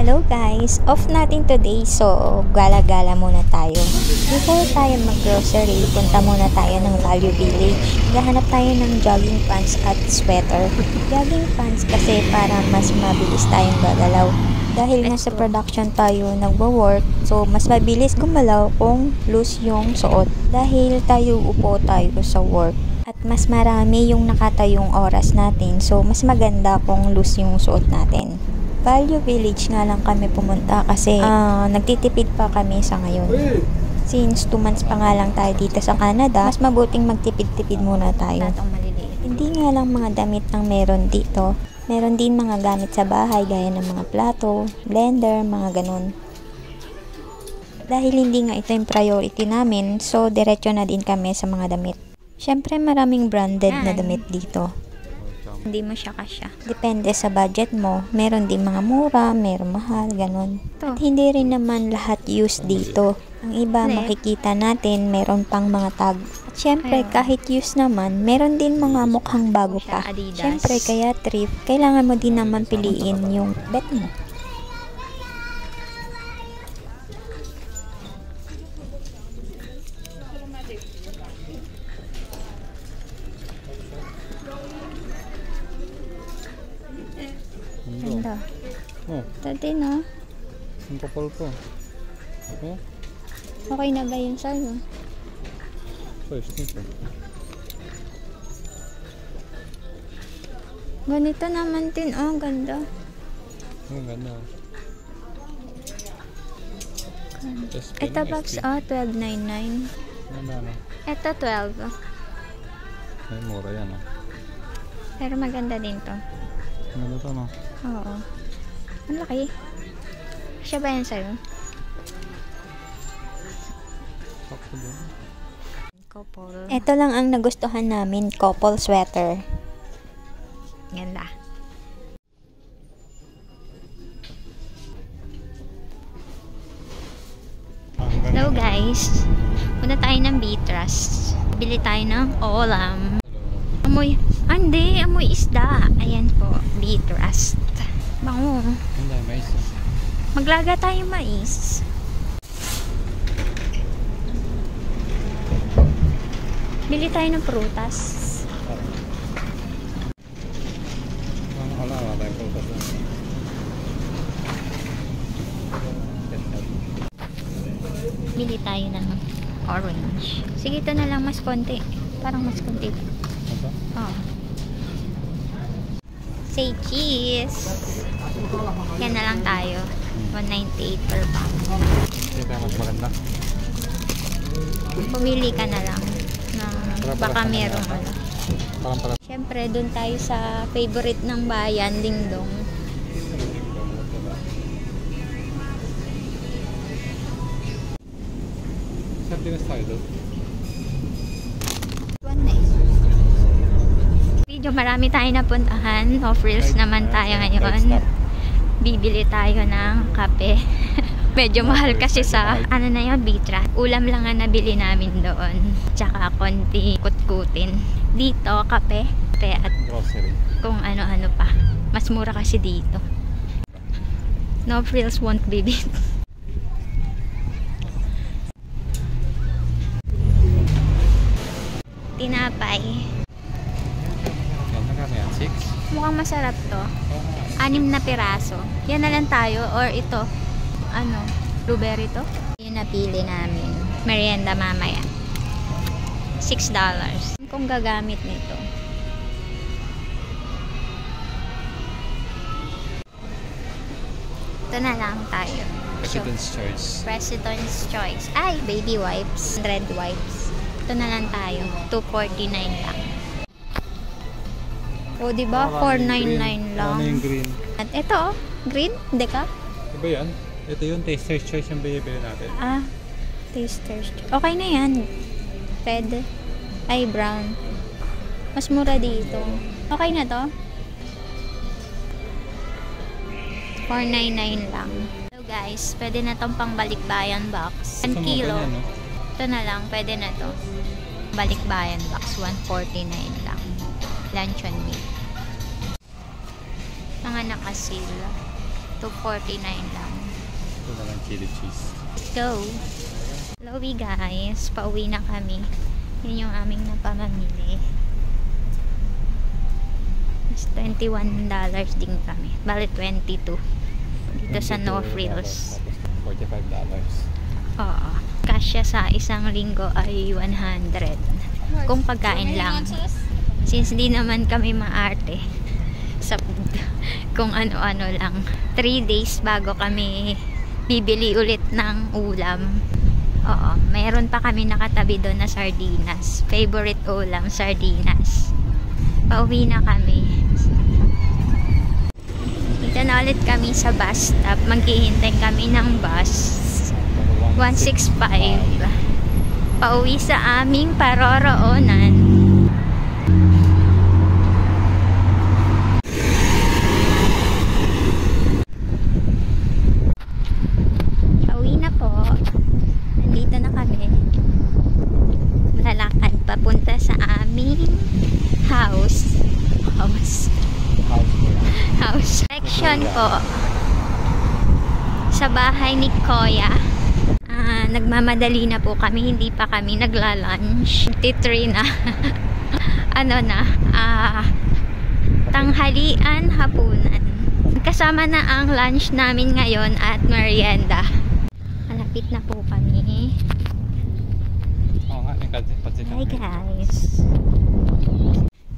Hello guys! Off natin today, so gala-gala muna tayo. Before tayo mag-grocery, punta muna tayo ng Value Village. Gahanap tayo ng jogging pants at sweater. Jogging pants kasi para mas mabilis tayong gagalaw. Dahil nga sa production tayo nagwo-work, so mas mabilis gumalaw kung loose yung suot. Dahil tayo upo tayo sa work. At mas marami yung nakatayong oras natin, so mas maganda kung loose yung suot natin. Value Village nga lang kami pumunta kasi nagtitipid pa kami sa ngayon. Since 2 months pa nga lang tayo dito sa Canada, mas mabuting magtipid-tipid muna tayo. Hindi nga lang mga damit ang meron dito. Meron din mga gamit sa bahay gaya ng mga plato, blender, mga ganun. Dahil hindi nga ito yung priority namin, so diretso na din kami sa mga damit. Syempre maraming branded na damit dito. Hindi mo siya kasya. Depende sa budget mo. Meron din mga mura, meron mahal, ganun. At hindi rin naman lahat used dito. Ang iba makikita natin, meron pang mga tag. At syempre, kahit used naman, meron din mga mukhang bago pa. Syempre, kaya thrift, kailangan mo din naman piliin yung bet mo. Ganda. Oh. Dati na. Ang kapal ko. Oh. Okay na ba yun sa'yo? First nito. Ganito naman din. Oh, ganda. Ang ganda. Ito box, oh, $12.99. Ganda na. Ito, $12. Ay, mura yan ah. Pero maganda din to. Ganda to no? Oo. Ang laki. Siya ba yan sa'yo? Couple. Ito lang ang nagustuhan namin, couple sweater. Ganda. Hello guys. Punta tayo ng Beatrice. Bili tayo ng ulam. Amoy. Hindi, amoy isda. Ayan po, Beatrice. Bango. Ganda, mais. Maglaga tayo mais. Bili tayo ng prutas. Wala tayong prutas. Bili tayo ng orange. Sige, ito na lang, mas konti. Parang mas konti. Ito? Oh. Say cheese. Yan na lang tayo. 198 per pound. Hindi tayo mas maganda. Pumili ka na lang. Baka merong ano. Parang Siyempre, dun tayo sa favorite ng bayan, Dingdong. sardinas tayo doon. Medyo marami tayo napuntahan. Off-reels naman tayo ngayon. Bibili tayo ng kape. Medyo mahal kasi sa ano na yun, Bitra. Ulam lang ang nabili namin doon. Tsaka konti kutkutin. Dito, kape at Grocery. kung ano-ano pa. Mas mura kasi dito. No frills won't be beat. Tinapay. Yan, 6? Mukhang masarap to. 6 na piraso. Yan na lang tayo. Or ito. Ano? Blueberry to? Yung napili namin. Merienda mamaya. $6. Kung gagamit nito. Ito na lang tayo. President's Choice. President's Choice. Ay, baby wipes. Red wipes. Ito na lang tayo. $2.49 lang. O, diba? $4.99 lang. Ano yung green? At ito, oh. Green? Hindi ka? Diba yan? Ito yung Taster's Choice yung binibili natin. Ah, Taster's Choice. Okay na yan. Red. Ay, brown. Mas mura dito. Okay na to? $4.99 lang. So guys, pwede na tong pangbalikbayan box. 1 kilo. Ito na lang, pwede na to. Balikbayan box, $1.49 lang. Luncheon meat. Mga nakasil. 249 lang. Ito na lang chili cheese. Let's go! Hello guys, pauwi na kami. Yun yung aming napamamili. Mas $21 din kami. Bali 22. Dito sa No Frills. $45. Oo. Kasya sa isang linggo ay 100. Kung pagkain lang. Since di naman kami maarte sa food. Kung ano-ano lang. 3 days bago kami bibili ulit ng ulam. Oo. Mayroon pa kami nakatabi doon na sardinas. Favorite ulam, sardinas. Pauwi na kami. Dito na ulit kami sa bus stop. Maghihintay kami ng bus. 165. Pauwi sa aming paroroonan. Pauwi na po. Nandito na kami. Lalakad papunta sa aming house. Section po. Sa bahay ni Koya. Nagmamadali na po kami. Hindi pa kami nagla-lunch. 53 na. Tanghalian, hapunan. Kasama na ang lunch namin ngayon at merienda. Malapit na po kami. Oo nga, yung pansit. Hi guys.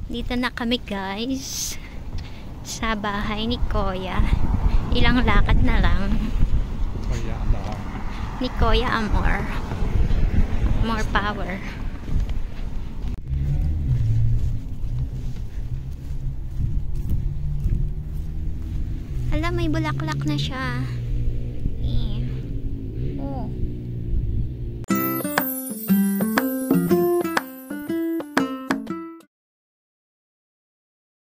Dito na kami guys. Sa bahay ni Koya. Ilang lakad na lang. Kuya, ano? Ni Koya Amor. More power. Alam, may bulaklak na siya.